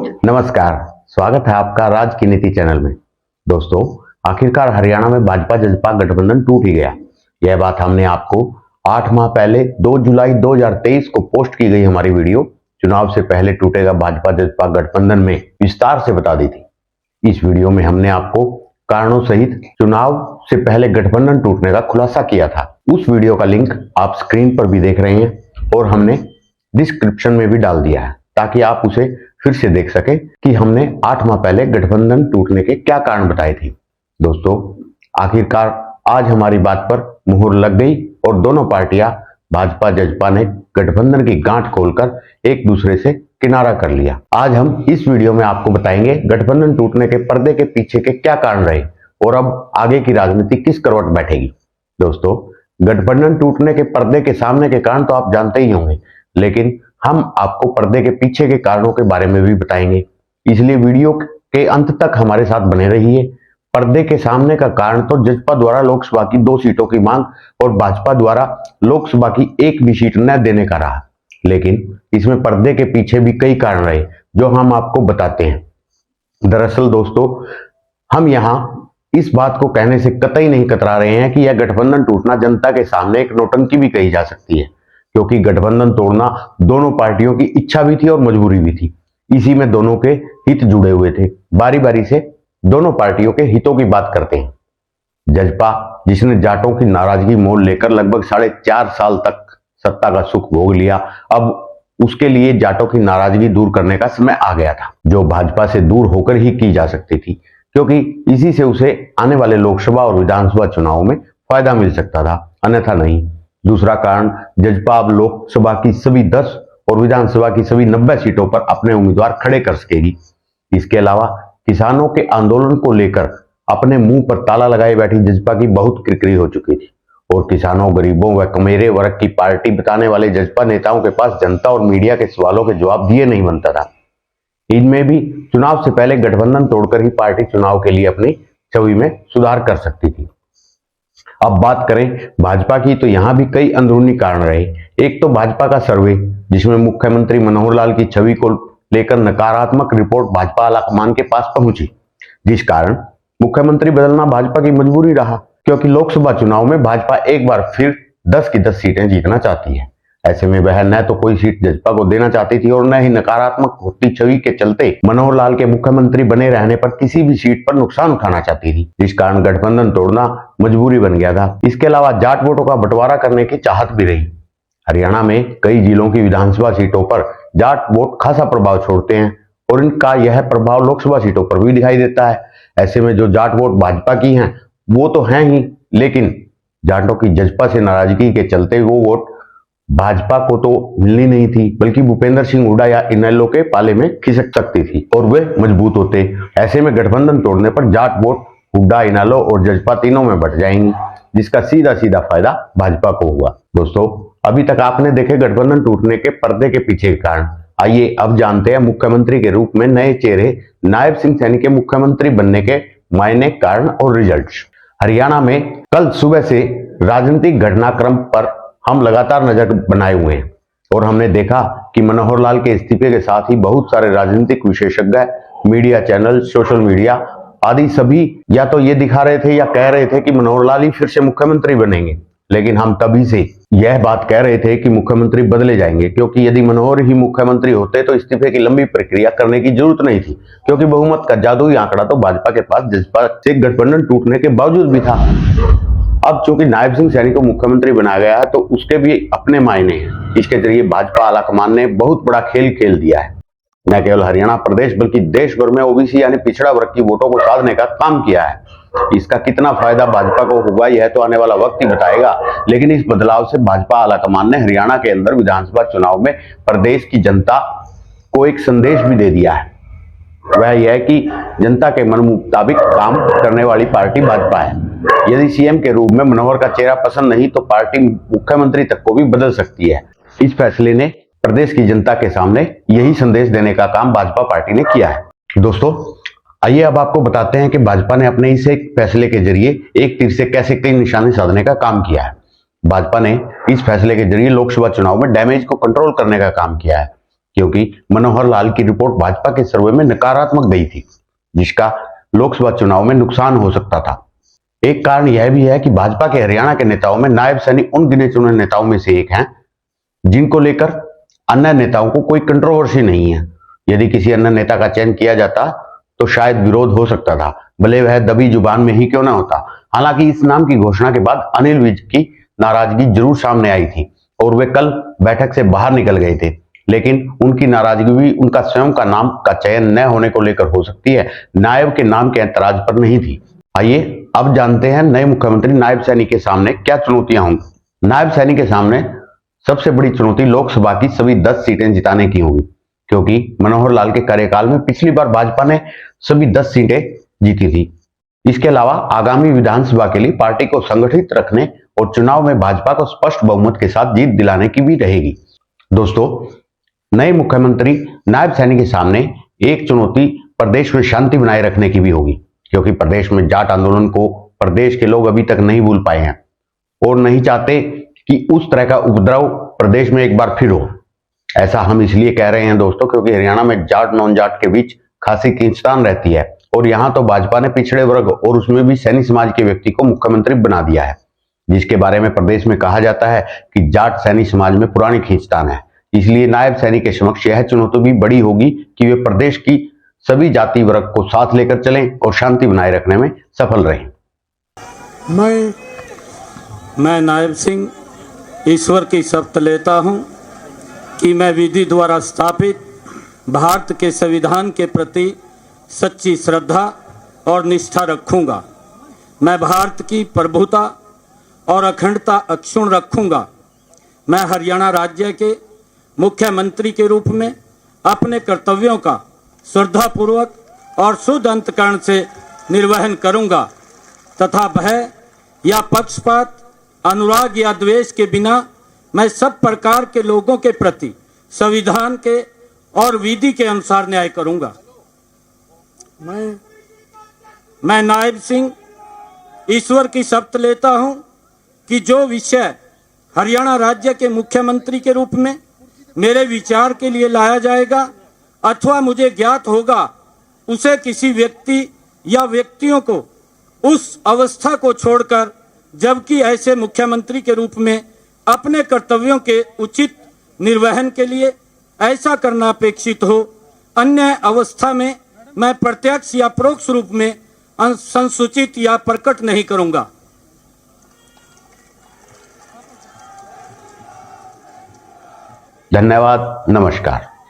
नमस्कार, स्वागत है आपका राज की नीति चैनल में। दोस्तों, आखिरकार हरियाणा में भाजपा जसपा गठबंधन टूट ही गया। यह बात हमने आपको 8 माह पहले 2 जुलाई 2023 को पोस्ट की गई हमारी वीडियो चुनाव से पहले टूटेगा भाजपा जसपा गठबंधन में विस्तार से बता दी थी। इस वीडियो में हमने आपको कारणों सहित चुनाव से पहले गठबंधन टूटने का खुलासा किया था। उस वीडियो का लिंक आप स्क्रीन पर भी देख रहे हैं और हमने डिस्क्रिप्शन में भी डाल दिया है ताकि आप उसे फिर से देख सके कि हमने 8 माह पहले गठबंधन टूटने के क्या कारण बताए थे। दोस्तों, आखिरकार आज हमारी बात पर मुहर लग गई और दोनों पार्टियां भाजपा जसपा ने गठबंधन की गांठ खोलकर एक दूसरे से किनारा कर लिया। आज हम इस वीडियो में आपको बताएंगे गठबंधन टूटने के पर्दे के पीछे के क्या कारण रहे और अब आगे की राजनीति किस करवट बैठेगी। दोस्तों, गठबंधन टूटने के पर्दे के सामने के कारण तो आप जानते ही होंगे, लेकिन हम आपको पर्दे के पीछे के कारणों के बारे में भी बताएंगे, इसलिए वीडियो के अंत तक हमारे साथ बने रहिए। पर्दे के सामने का कारण तो जसपा द्वारा लोकसभा की 2 सीटों की मांग और भाजपा द्वारा लोकसभा की 1 भी सीट न देने का रहा, लेकिन इसमें पर्दे के पीछे भी कई कारण रहे जो हम आपको बताते हैं। दरअसल दोस्तों, हम यहां इस बात को कहने से कतई नहीं कतरा रहे हैं कि यह गठबंधन टूटना जनता के सामने एक नौटंकी भी कही जा सकती है, क्योंकि गठबंधन तोड़ना दोनों पार्टियों की इच्छा भी थी और मजबूरी भी थी। इसी में दोनों के हित जुड़े हुए थे। बारी बारी से दोनों पार्टियों के हितों की बात करते हैं। जसपा, जिसने जाटों की नाराजगी मोल लेकर लगभग 4.5 साल तक सत्ता का सुख भोग लिया, अब उसके लिए जाटों की नाराजगी दूर करने का समय आ गया था, जो भाजपा से दूर होकर ही की जा सकती थी, क्योंकि इसी से उसे आने वाले लोकसभा और विधानसभा चुनाव में फायदा मिल सकता था, अन्यथा नहीं। दूसरा कारण, जसपा अब लोकसभा की सभी 10 और विधानसभा की सभी 90 सीटों पर अपने उम्मीदवार खड़े कर सकेगी। इसके अलावा किसानों के आंदोलन को लेकर अपने मुंह पर ताला लगाए बैठी जसपा की बहुत किरकिरी हो चुकी थी और किसानों, गरीबों व कमेरे वर्ग की पार्टी बताने वाले जसपा नेताओं के पास जनता और मीडिया के सवालों के जवाब दिए नहीं बनता था। इनमें भी चुनाव से पहले गठबंधन तोड़कर ही पार्टी चुनाव के लिए अपनी छवि में सुधार कर सकती थी। अब बात करें भाजपा की, तो यहां भी कई अंदरूनी कारण रहे। एक तो भाजपा का सर्वे, जिसमें मुख्यमंत्री मनोहर लाल की छवि को लेकर नकारात्मक रिपोर्ट भाजपा आलाकमान के पास पहुंची, जिस कारण मुख्यमंत्री बदलना भाजपा की मजबूरी रहा, क्योंकि लोकसभा चुनाव में भाजपा एक बार फिर 10 की 10 सीटें जीतना चाहती है। ऐसे में वह न तो कोई सीट जसपा को देना चाहती थी और न ही नकारात्मक होती छवि के चलते मनोहर लाल के मुख्यमंत्री बने रहने पर किसी भी सीट पर नुकसान उठाना चाहती थी, जिस कारण गठबंधन तोड़ना मजबूरी बन गया था। इसके अलावा जाट वोटों का बंटवारा करने की चाहत भी रही। हरियाणा में कई जिलों की विधानसभा सीटों पर जाट वोट खासा प्रभाव छोड़ते हैं और इनका यह प्रभाव लोकसभा सीटों पर भी दिखाई देता है। ऐसे में जो जाट वोट भाजपा की हैं वो तो हैं ही, लेकिन जाटों की जसपा से नाराजगी के चलते वो वोट भाजपा को तो मिलनी नहीं थी, बल्कि भूपेंद्र सिंह हुड्डा या इनेलो के पाले में खिसक सकती थी और वे मजबूत होते। ऐसे में गठबंधन तोड़ने पर जाट वोट हुड्डा, इनेलो और जसपा तीनों में बट जाएंगी, जिसका सीधा सीधा फायदा भाजपा को हुआ। दोस्तों, अभी तक आपने देखे गठबंधन टूटने के पर्दे के पीछे के कारण। आइए अब जानते हैं मुख्यमंत्री के रूप में नए चेहरे नायब सिंह सैनी के मुख्यमंत्री बनने के मायने, कारण और रिजल्ट। हरियाणा में कल सुबह से राजनीतिक घटनाक्रम पर हम लगातार नजर बनाए हुए हैं और हमने देखा कि मनोहर लाल के इस्तीफे के साथ ही बहुत सारे राजनीतिक विशेषज्ञ, मीडिया चैनल, सोशल मीडिया आदि सभी या तो ये दिखा रहे थे या कह रहे थे कि मनोहर लाल ही फिर से मुख्यमंत्री बनेंगे। लेकिन हम तभी से यह बात कह रहे थे कि मुख्यमंत्री बदले जाएंगे, क्योंकि यदि मनोहर ही मुख्यमंत्री होते तो इस्तीफे की लंबी प्रक्रिया करने की जरूरत नहीं थी, क्योंकि बहुमत का जादुई आंकड़ा तो भाजपा के पास जसपा से गठबंधन टूटने के बावजूद भी था। अब चूंकि नायब सिंह सैनी को मुख्यमंत्री बनाया गया है तो उसके भी अपने मायने हैं। इसके जरिए भाजपा आलाकमान ने बहुत बड़ा खेल खेल दिया है। न केवल हरियाणा प्रदेश बल्कि देश भर में ओबीसी यानी पिछड़ा वर्ग की वोटों को साधने का काम किया है। इसका कितना फायदा भाजपा को होगा यह तो आने वाला वक्त ही बताएगा, लेकिन इस बदलाव से भाजपा आलाकमान ने हरियाणा के अंदर विधानसभा चुनाव में प्रदेश की जनता को एक संदेश भी दे दिया है। वह यह कि जनता के मन मुताबिक काम करने वाली पार्टी भाजपा है। यदि सीएम के रूप में मनोहर का चेहरा पसंद नहीं तो पार्टी मुख्यमंत्री तक को भी बदल सकती है। इस फैसले ने प्रदेश की जनता के सामने यही संदेश देने का काम भाजपा पार्टी ने किया है। दोस्तों, आइए अब आपको बताते हैं कि भाजपा ने अपने इस एक फैसले के जरिए एक तीर से कैसे कई निशाने साधने का काम किया है। भाजपा ने इस फैसले के जरिए लोकसभा चुनाव में डैमेज को कंट्रोल करने का काम किया है, क्योंकि मनोहर लाल की रिपोर्ट भाजपा के सर्वे में नकारात्मक गई थी, जिसका लोकसभा चुनाव में नुकसान हो सकता था। एक कारण यह भी है कि भाजपा के हरियाणा के नेताओं में नायब सैनी उन गिने चुने नेताओं में से एक हैं जिनको लेकर अन्य नेताओं को कोई कंट्रोवर्सी नहीं है। यदि किसी अन्य नेता का चयन किया जाता तो शायद विरोध हो सकता था, भले वह दबी जुबान में ही क्यों ना होता। हालांकि इस नाम की घोषणा के बाद अनिल विज की नाराजगी जरूर सामने आई थी और वे कल बैठक से बाहर निकल गए थे, लेकिन उनकी नाराजगी भी उनका स्वयं का नाम का चयन न होने को लेकर हो सकती है, नायब के नाम के ऐतराज पर नहीं थी। आइए अब जानते हैं नए मुख्यमंत्री नायब सैनी के सामने क्या चुनौतियां होंगी। नायब सैनी के सामने सबसे बड़ी चुनौती लोकसभा की सभी 10 सीटें जिताने की होगी, क्योंकि मनोहर लाल के कार्यकाल में पिछली बार भाजपा ने सभी 10 सीटें जीती थी। इसके अलावा आगामी विधानसभा के लिए पार्टी को संगठित रखने और चुनाव में भाजपा को स्पष्ट बहुमत के साथ जीत दिलाने की भी रहेगी। दोस्तों, नए मुख्यमंत्री नायब सैनी के सामने एक चुनौती प्रदेश में शांति बनाए रखने की भी होगी, क्योंकि प्रदेश में जाट आंदोलन को प्रदेश के लोग अभी तक नहीं भूल पाए हैं और नहीं चाहते कि उस तरह का उपद्रव प्रदेश में एक बार फिर हो। ऐसा हम इसलिए कह रहे हैं दोस्तों, क्योंकि हरियाणा में जाट नॉन जाट के बीच खासी खींचतान रहती है और यहां तो भाजपा ने पिछड़े वर्ग और उसमें भी सैनी समाज के व्यक्ति को मुख्यमंत्री बना दिया है, जिसके बारे में प्रदेश में कहा जाता है कि जाट सैनी समाज में पुरानी खींचतान है। इसलिए नायब सैनी के समक्ष यह चुनौती भी बड़ी होगी कि वे प्रदेश की सभी जाति वर्ग को साथ लेकर चलें और शांति बनाए रखने में सफल रहें। मैं नायब सिंह ईश्वर की शपथ लेता हूं कि मैं विधि द्वारा स्थापित भारत के संविधान के प्रति सच्ची श्रद्धा और निष्ठा रखूंगा। मैं भारत की प्रभुता और अखंडता अक्षुण्ण रखूंगा। मैं हरियाणा राज्य के मुख्यमंत्री के रूप में अपने कर्तव्यों का श्रद्धापूर्वक और शुद्ध अंतःकरण से निर्वहन करूंगा तथा भय या पक्षपात, अनुराग या द्वेष के बिना मैं सब प्रकार के लोगों के प्रति संविधान के और विधि के अनुसार न्याय करूंगा। मैं नायब सिंह ईश्वर की शपथ लेता हूं कि जो विषय हरियाणा राज्य के मुख्यमंत्री के रूप में मेरे विचार के लिए लाया जाएगा अथवा मुझे ज्ञात होगा, उसे किसी व्यक्ति या व्यक्तियों को उस अवस्था को छोड़कर, जबकि ऐसे मुख्यमंत्री के रूप में अपने कर्तव्यों के उचित निर्वहन के लिए ऐसा करना अपेक्षित हो, अन्य अवस्था में मैं प्रत्यक्ष या परोक्ष रूप में संसूचित या प्रकट नहीं करूंगा। धन्यवाद। नमस्कार।